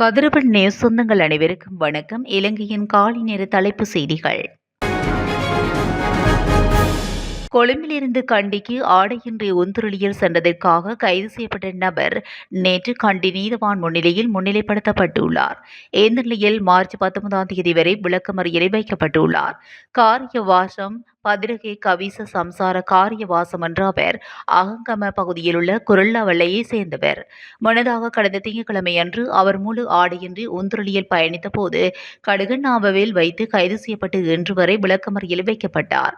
கதிரவன் நேர் சொந்தங்கள் அனைவருக்கும் வணக்கம். இலங்கையின் காலை நேர தலைப்பு செய்திகள். கொழும்பிலிருந்து கண்டிக்கு ஆடையின்றி ஒந்துருளியில் சென்றதற்காக கைது செய்யப்பட்ட நபர் நேற்று கண்டி நீதவான் முன்னிலையில் முன்னிலைப்படுத்தப்பட்டுள்ளார். இந்த நிலையில் மார்ச் 19ஆம் தேதி வரை விளக்கமறியலில் வைக்கப்பட்டுள்ளார். காரியவாசம் பதிரகே கவிச சம்சார காரியவாசம் என்ற அவர் அகங்கம பகுதியில் உள்ள குரல்லாவளையை சேர்ந்தவர். முன்னதாக கடந்த திங்கட்கிழமை அன்று அவர் முழு ஆடையின்றி ஒந்துருளியில் பயணித்த போது கடுகண்ணாவில் வைத்து கைது செய்யப்பட்டு இன்று வரை விளக்கமறியலில் வைக்கப்பட்டார்.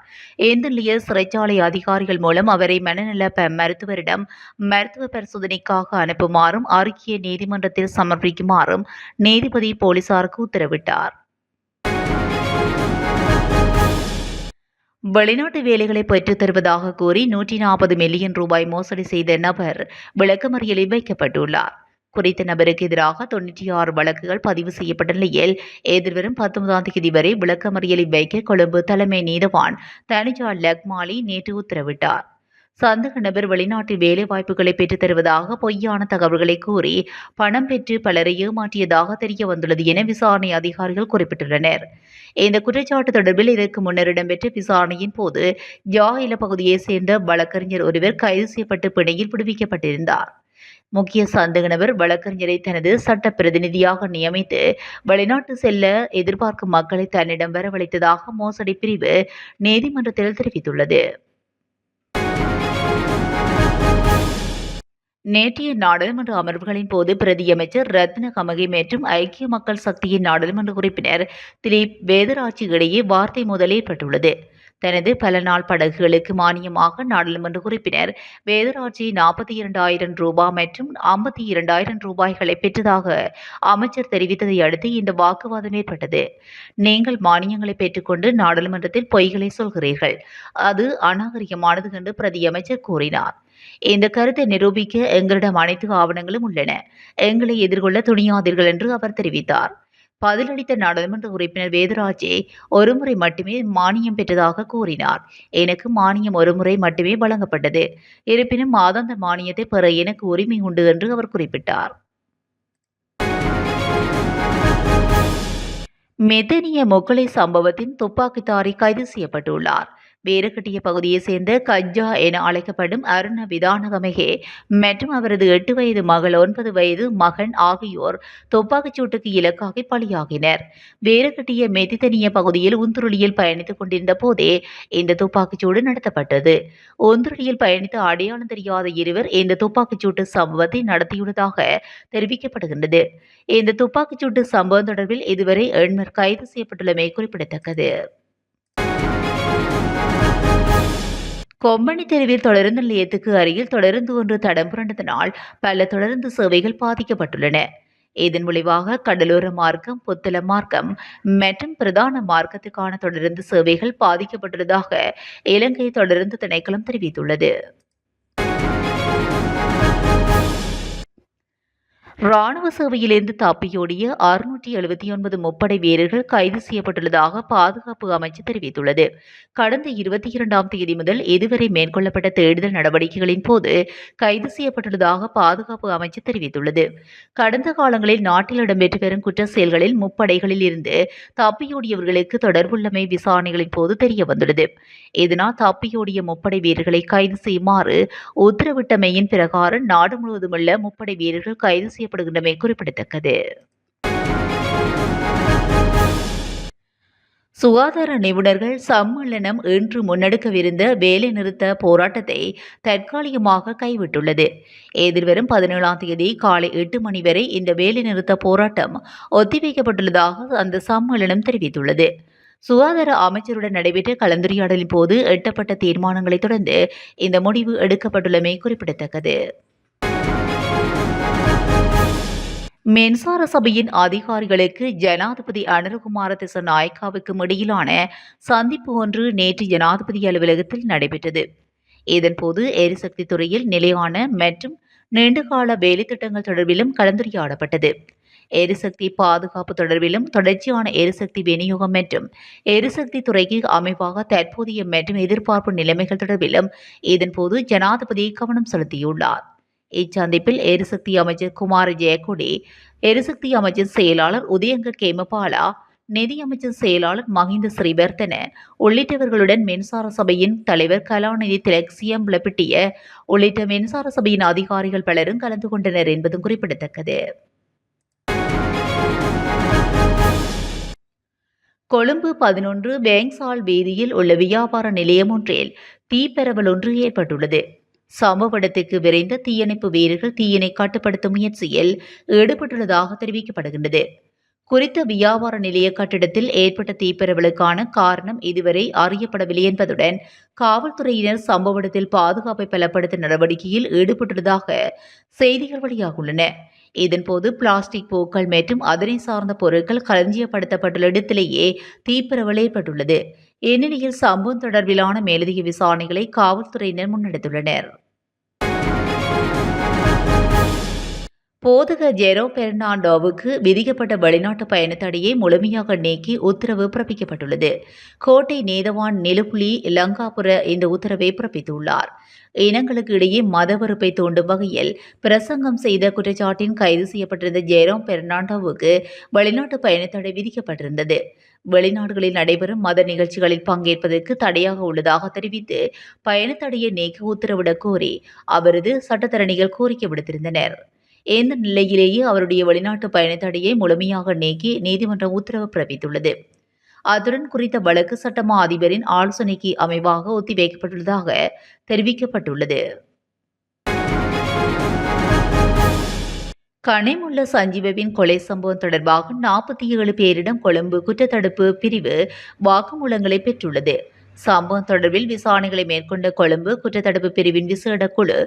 இந்த நிலையில் சிறைச்சாலை அதிகாரிகள் மூலம் அவரை மனநல மருத்துவரிடம் மருத்துவ பரிசோதனைக்காக அனுப்புமாறும் அறிக்கையை நீதிமன்றத்தில் சமர்ப்பிக்குமாறும் நீதிபதி போலீசாருக்கு உத்தரவிட்டார். வெளிநாட்டு வேலைகளை பெற்றுத் தருவதாக கூறி 140 மில்லியன் ரூபாய் மோசடி செய்த நபர் விளக்கமறியலில் வைக்கப்பட்டுள்ளார். குறித்த நபருக்கு எதிராக 96 வழக்குகள் பதிவு செய்யப்பட்ட நிலையில் எதிர்வரும் 19ஆம் தேதி வரை விளக்கமறியலில் வைக்க கொழும்பு தலைமை நீதவான் தனுஜா லக்மாலி நேற்று உத்தரவிட்டார். சந்தேக நபர் வெளிநாட்டு வேலைவாய்ப்புகளை பெற்றுத் தருவதாக பொய்யான தகவல்களை கூறி பணம் பெற்று பலரை ஏமாற்றியதாக தெரிய வந்துள்ளது என விசாரணை அதிகாரிகள் குறிப்பிட்டுள்ளனர். இந்த குற்றச்சாட்டு தொடர்பில் இதற்கு முன்னர் இடம்பெற்ற விசாரணையின் போது யாயில பகுதியைச் சேர்ந்த வழக்கறிஞர் ஒருவர் கைது செய்யப்பட்டு பிணையில் விடுவிக்கப்பட்டிருந்தார். முக்கிய சந்தேக நபர் வழக்கறிஞரை தனது சட்ட பிரதிநிதியாக நியமித்து வெளிநாட்டு செல்ல எதிர்பார்க்கும் மக்களை தன்னிடம் வரவழைத்ததாக மோசடி பிரிவு நீதிமன்றத்தில் தெரிவித்துள்ளது. நேற்றைய நாடாளுமன்ற அமர்வுகளின் போது பிரதியமைச்சர் ரத்ன கமகி மற்றும் ஐக்கிய மக்கள் சக்தியின் நாடாளுமன்ற உறுப்பினர் திலீப் வேதராஜி இடையே வார்த்தை மோதல் ஏற்பட்டுள்ளது. தனது பல நாள் படகுகளுக்கு மானியமாக நாடாளுமன்ற உறுப்பினர் வேதராஜி 42,000 ரூபாய் மற்றும் 52,000 ரூபாய்களை பெற்றதாக அமைச்சர் தெரிவித்ததை அடுத்து இந்த வாக்குவாதம் ஏற்பட்டது. நீங்கள் மானியங்களை பெற்றுக்கொண்டு நாடாளுமன்றத்தில் பொய்களை சொல்கிறீர்கள், அது அநாகரிகமானது என்று பிரதியமைச்சர் கூறினார். இந்த கருத்தை நிரூபிக்க எங்களிடம் அனைத்து ஆவணங்களும் உள்ளன, எங்களை எதிர்கொள்ள துணியாதீர்கள் என்று அவர் தெரிவித்தார். பதிலளித்த நாடாளுமன்ற உறுப்பினர் வேதராஜே ஒருமுறை மட்டுமே மானியம் பெற்றதாக கூறினார். எனக்கு மானியம் ஒருமுறை மட்டுமே வழங்கப்பட்டது, இருப்பினும் மாதாந்த மானியத்தை பெற எனக்கு உரிமை உண்டு என்று அவர் குறிப்பிட்டார். மெதனிய மொக்கலை சம்பவத்தின் துப்பாக்கிதாரி கைது செய்யப்பட்டுள்ளார். வேரகட்டிய பகுதியைச் சேர்ந்த கஜ்ஜா என அழைக்கப்படும் அருண விதானகமகே மற்றும் அவரது 8 வயது மகள் 9 வயது மகன் ஆகியோர் துப்பாக்கிச் சூட்டுக்கு இலக்காகி பலியாகினர். வேரகட்டிய மெதிதனிய பகுதியில் உந்துருளியில் பயணித்துக் கொண்டிருந்த போதே இந்த துப்பாக்கிச் சூடு நடத்தப்பட்டது. உந்துருளியில் பயணித்த அடையாளம் தெரியாத இருவர் இந்த துப்பாக்கிச் சூட்டு சம்பவத்தை நடத்தியுள்ளதாக தெரிவிக்கப்படுகின்றது. இந்த துப்பாக்கிச் சூட்டு சம்பவம் தொடர்பில் இதுவரை 8 கைது செய்யப்பட்டுள்ளமை குறிப்பிடத்தக்கது. கொம்பனி தெருவில் தொடருந்து நிலையத்துக்கு அருகில் தொடருந்து ஒன்று தடம் புரண்டதனால் பல தொடருந்து சேவைகள் பாதிக்கப்பட்டுள்ளன. இதன் விளைவாக கடலோர மார்க்கம், புத்தளம் மார்க்கம் மற்றும் பிரதான மார்க்கத்துக்கான தொடருந்து சேவைகள் பாதிக்கப்பட்டுள்ளதாக இலங்கை தொடருந்து திணைக்களம் தெரிவித்துள்ளது. ராணுவ சேவையிலிருந்து தப்பியோடிய 679 முப்படை வீரர்கள் கைது செய்யப்பட்டுள்ளதாக பாதுகாப்பு அமைச்சு தெரிவித்துள்ளது. கடந்த 22ஆம் தேதி முதல் இதுவரை மேற்கொள்ளப்பட்ட தேடுதல் நடவடிக்கைகளின் போது கைது செய்யப்பட்டுள்ளதாக பாதுகாப்பு அமைச்சு தெரிவித்துள்ளது. கடந்த காலங்களில் நாட்டில் இடம்பெற்று வரும் குற்ற செயல்களில் முப்படைகளில் இருந்து தப்பியோடியவர்களுக்கு தொடர்புள்ளமை விசாரணைகளின் போது தெரியவந்துள்ளது. இதனால் தப்பியோடிய முப்படை வீரர்களை கைது செய்யுமாறு உத்தரவிட்டமையின் பிரகாரம் நாடு முழுவதுமுள்ள முப்படை வீரர்கள் கைது செய்யப்படுகின்றமை குறிப்பிடத்தக்கது. சுகாதார நிபுணர்கள் சம்மேளனம் இன்று முன்னெடுக்கவிருந்த வேலைநிறுத்த போராட்டத்தை தற்காலிகமாக கைவிட்டுள்ளது. எதிர்வரும் 17ஆம் தேதி காலை 8 மணி வரை இந்த வேலைநிறுத்த போராட்டம் ஒத்திவைக்கப்பட்டுள்ளதாக அந்த சம்மேளனம் தெரிவித்துள்ளது. சுகாதார அமைச்சருடன் நடைபெற்ற கலந்துரையாடலின் போது எட்டப்பட்ட தீர்மானங்களை தொடர்ந்து இந்த முடிவு எடுக்கப்பட்டுள்ளமை குறிப்பிடத்தக்கது. மின்சார சபையின் அதிகாரிகளுக்கு ஜனாதிபதி அனுரகுமார திசாநாயக்காவுக்கும் இடையிலான சந்திப்பு ஒன்று நேற்று ஜனாதிபதி அலுவலகத்தில் நடைபெற்றது. இதன்போது எரிசக்தி துறையில் நிலையான மற்றும் நீண்டகால வேலைத்திட்டங்கள் தொடர்பிலும் கலந்துரையாடப்பட்டது. எரிசக்தி பாதுகாப்பு தொடர்பிலும் தொடர்ச்சியான எரிசக்தி விநியோகம் மற்றும் எரிசக்தி துறைக்கு அமைவாக தற்போதைய மற்றும் எதிர்பார்ப்பு நிலைமைகள் தொடர்பிலும் இதன்போது ஜனாதிபதி கவனம் செலுத்தியுள்ளார். இச்சந்திப்பில் எரிசக்தி அமைச்சர் குமார ஜெயக்கொடி, எரிசக்தி அமைச்சர் செயலாளர் உதயங்க கேமபாலா, நிதியமைச்சர் செயலாளர் மஹிந்த ஸ்ரீவர்தன உள்ளிட்டவர்களுடன் மின்சார சபையின் தலைவர் கலாநிதி திலக் சியம்பலப்பிட்டிய உள்ளிட்ட மின்சார சபையின் அதிகாரிகள் பலரும் கலந்து கொண்டனர் என்பதும் குறிப்பிடத்தக்கது. கொழும்பு 11 பேங்க்சால் வீதியில் உள்ள வியாபார நிலையம் ஒன்றில் தீப்பரவல் ஒன்று ஏற்பட்டுள்ளது. சம்பவ இடத்துக்கு விரைந்த தீயணைப்பு வீரர்கள் தீயினை கட்டுப்படுத்தும் முயற்சியில் ஈடுபட்டுள்ளதாக தெரிவிக்கப்படுகின்றது. குறித்த வியாபார நிலைய கட்டிடத்தில் ஏற்பட்ட தீப்பரவலுக்கான காரணம் இதுவரை அறியப்படவில்லை என்பதுடன் காவல்துறையினர் சம்பவ இடத்தில் பாதுகாப்பை பலப்படுத்தும் நடவடிக்கையில் ஈடுபட்டுள்ளதாக செய்திகள் வெளியாகியுள்ளன. இதன்போது பிளாஸ்டிக் பூக்கள் மற்றும் அதனை சார்ந்த பொருட்கள் களஞ்சியப்படுத்தப்பட்டுள்ள இடத்திலேயே தீப்பரவல் ஏற்பட்டுள்ளது. இந்நிலையில் சம்பவம் தொடர்பிலான மேலதிக விசாரணைகளை காவல்துறையினர் முன்னெடுத்துள்ளனர். போதக ஜெரோ பெர்னாண்டோவுக்கு விதிக்கப்பட்ட வெளிநாட்டு பயண தடையை முழுமையாக நீக்கி உத்தரவு பிறப்பிக்கப்பட்டுள்ளது. கோட்டை நீதவான் நிலுப்புலி லங்காபுர இந்த உத்தரவை பிறப்பித்துள்ளார். இனங்களுக்கு இடையே மத வெறுப்பை தூண்டும் வகையில் பிரசங்கம் செய்த குற்றச்சாட்டின் கைது செய்யப்பட்டிருந்த ஜெரோ பெர்னாண்டோவுக்கு வெளிநாட்டு பயண தடை விதிக்கப்பட்டிருந்தது. வெளிநாடுகளில் நடைபெறும் மத நிகழ்ச்சிகளில் பங்கேற்பதற்கு தடையாக உள்ளதாக தெரிவித்து பயண தடையை நீக்க உத்தரவிடக் கோரி அவரது சட்டத்தரணிகள் கோரிக்கை விடுத்திருந்தனர். இந்த நிலையிலேயே அவருடைய வெளிநாட்டு பயண தடையை முழுமையாக நீக்கி நீதிமன்றம் உத்தரவு பிறப்பித்துள்ளது. அத்துடன் குறித்த வழக்கு சட்டமா அதிபரின் ஆலோசனைக்கு அமைவாக ஒத்திவைக்கப்பட்டுள்ளதாக தெரிவிக்கப்பட்டுள்ளது. கனிமுள்ள சஞ்சீவவின் கொலை சம்பவம் தொடர்பாக 47 பேரிடம் கொழும்பு குற்றத்தடுப்பு பிரிவு வாக்குமூலங்களை பெற்றுள்ளது. சம்பவம் தொடர்பில் விசாரணைகளை மேற்கொண்ட கொழும்பு குற்றத்தடுப்பு பிரிவின் விசேட குழு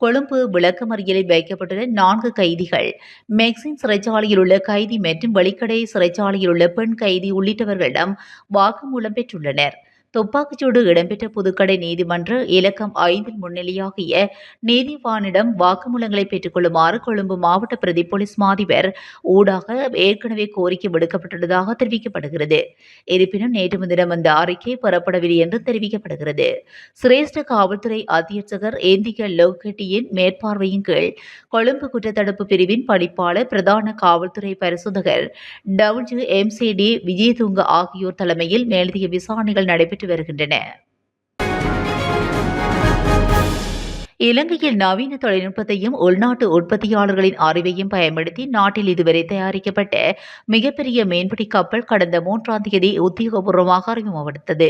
கொழும்பு விளக்கமறியலில் வைக்கப்பட்டுள்ள 4 கைதிகள், மெக்சின் சிறைச்சாலையில் உள்ள கைதி மற்றும் வெளிக்கடை சிறைச்சாலையில் உள்ள பெண் கைதி உள்ளிட்டவர்களிடம் வாக்குமூலம் பெற்றுள்ளனர். துப்பாக்கிச்சூடு இடம்பெற்ற புதுக்கடை நீதிமன்ற இலக்கம் 5 முன்னிலையாகிய நீதிவானிடம் வாக்குமூலங்களை பெற்றுக் கொள்ளுமாறு கொழும்பு மாவட்ட பிரதி போலீஸ் மாதிபர் ஊடாக ஏற்கனவே கோரிக்கை விடுக்கப்பட்டுள்ளதாக தெரிவிக்கப்படுகிறது. இருப்பினும் நேற்று முன்தினம் அந்த அறிக்கை பெறப்படவில்லை என்று தெரிவிக்கப்படுகிறது. சிரேஷ்ட காவல்துறை அத்தியட்சகர் ஏந்திக லோகட்டியின் மேற்பார்வையின் கீழ் கொழும்பு குற்றத்தடுப்பு பிரிவின் பணிப்பாளர் பிரதான காவல்துறை பரிசோதகர் WMCD விஜயதுங்க ஆகியோர் தலைமையில் மேலதிக விசாரணைகள் நடைபெற்று வருகின்றன. இலங்கையில் நவீன தொழில்நுட்பத்தையும் உள்நாட்டு உற்பத்தியாளர்களின் அறிவையும் பயன்படுத்தி நாட்டில் இதுவரை தயாரிக்கப்பட்ட மிகப்பெரிய மீன்பிடி கப்பல் கடந்த 3ஆம் தேதி உத்தியோகபூர்வமாக அறிமுகப்படுத்தது.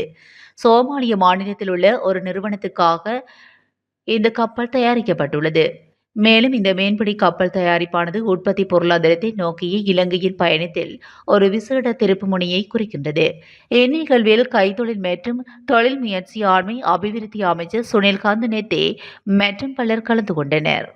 சோமாலிய மாநிலத்தில் உள்ள ஒரு நிறுவனத்துக்காக இந்த கப்பல் தயாரிக்கப்பட்டுள்ளது. மேலும் இந்த மீன்பிடி கப்பல் தயாரிப்பானது உற்பத்தி பொருளாதாரத்தை நோக்கிய இலங்கையின் பயணத்தில் ஒரு விசேட திருப்பு முனையை குறிக்கின்றது. இந்நிகழ்வில் கைத்தொழில் மற்றும் தொழில் முயற்சி ஆண்மை அபிவிருத்தி அமைச்சர் சுனில் கந்தநெத்தே மற்றும் பலர் கலந்து கொண்டனர்.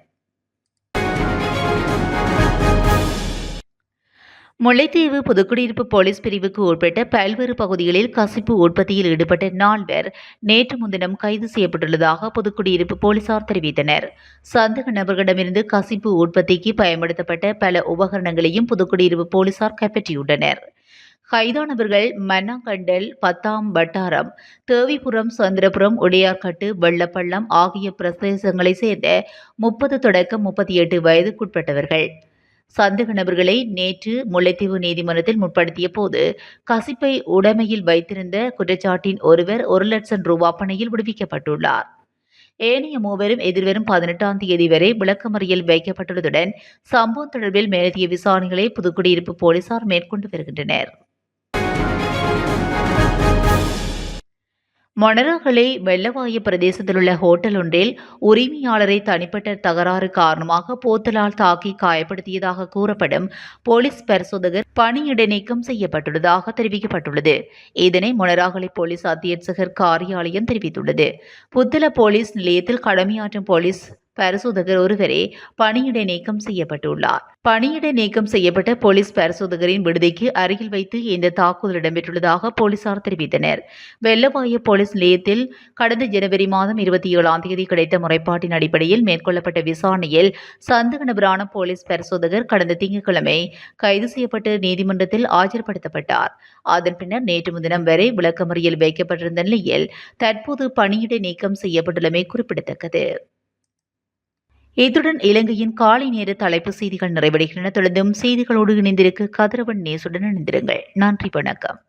முல்லைத்தீவு புதுக்குடியிருப்பு போலீஸ் பிரிவுக்கு உட்பட்ட பல்வேறு பகுதிகளில் கசிப்பு உற்பத்தியில் ஈடுபட்ட 4 நேற்று முன்தினம் கைது செய்யப்பட்டுள்ளதாக புதுக்குடியிருப்பு போலீசார் தெரிவித்தனர். சந்தேக நபர்களிடமிருந்து கசிப்பு உற்பத்திக்கு பயன்படுத்தப்பட்ட பல உபகரணங்களையும் புதுக்குடியிருப்பு போலீசார் கைப்பற்றியுள்ளனர். கைதானவர்கள் மன்னாங்கண்டல், 10ஆம் வட்டாரம், தேவிபுரம், சந்திரபுரம், உடையார்கட்டு, வெள்ளப்பள்ளம் ஆகிய பிரதேசங்களைச் சேர்ந்த 30 தொடக்கம் 38 வயதுக்குட்பட்டவர்கள். சந்தேக நபர்களை நேற்று முல்லைத்தீவு நீதிமன்றத்தில் முற்படுத்திய போது கசிப்பை உடைமையில் வைத்திருந்த குற்றச்சாட்டின் ஒருவர் 1 லட்சம் ரூபாய் பணையில் விடுவிக்கப்பட்டுள்ளார். ஏனைய மூவரும் எதிர்வரும் 18ஆம் தேதி வரை விளக்கமறியல் வைக்கப்பட்டுள்ளதுடன் சம்பவம் தொடர்பில் மேலதிக விசாரணைகளை புதுக்குடியிருப்பு போலீசார் மேற்கொண்டு வருகின்றனர். மொனராகலை வெள்ளவாய பிரதேசத்தில் உள்ள ஹோட்டல் ஒன்றில் உரிமையாளரை தனிப்பட்ட தகராறு காரணமாக போத்தலால் தாக்கி காயப்படுத்தியதாக கூறப்படும் போலீஸ் பரிசோதகர் பணியிடை நீக்கம் செய்யப்பட்டுள்ளதாக தெரிவிக்கப்பட்டுள்ளது. இதனை மொனராகலை போலீஸ் அத்தியட்சகர் காரியாலயம் தெரிவித்துள்ளது. புத்தள போலீஸ் நிலையத்தில் கடமையாற்றும் போலீஸ் பரிசோதகர் ஒருவரே பணியிடை நீக்கம் செய்யப்பட்டுள்ளார். பணியிடை நீக்கம் செய்யப்பட்ட போலீஸ் பரிசோதகரின் விடுதிக்கு அருகில் வைத்து இந்த தாக்குதல் இடம்பெற்றுள்ளதாக போலீசார் தெரிவித்தனர். வெள்ளவாய போலீஸ் நிலையத்தில் கடந்த ஜனவரி மாதம் 27ஆம் தேதி கிடைத்த முறைப்பாட்டின் அடிப்படையில் மேற்கொள்ளப்பட்ட விசாரணையில் சந்தேக நபரான போலீஸ் பரிசோதகர் கடந்த திங்கட்கிழமை கைது செய்யப்பட்டு நீதிமன்றத்தில் ஆஜர்படுத்தப்பட்டார். அதன் பின்னர் நேற்று முன்தினம் வரை விளக்கமறியல் வைக்கப்பட்டிருந்த நிலையில் தற்போது பணியிடை நீக்கம் செய்யப்பட்டுள்ளமை குறிப்பிடத்தக்கது. இத்துடன் இலங்கையின் காலை நேர தலைப்பு செய்திகள் நிறைவடைகின்றன. தொடர்ந்தும் செய்திகளோடு இணைந்திருக்க கதிரவன் நேசுடன் இணைந்திருங்கள். நன்றி, வணக்கம்.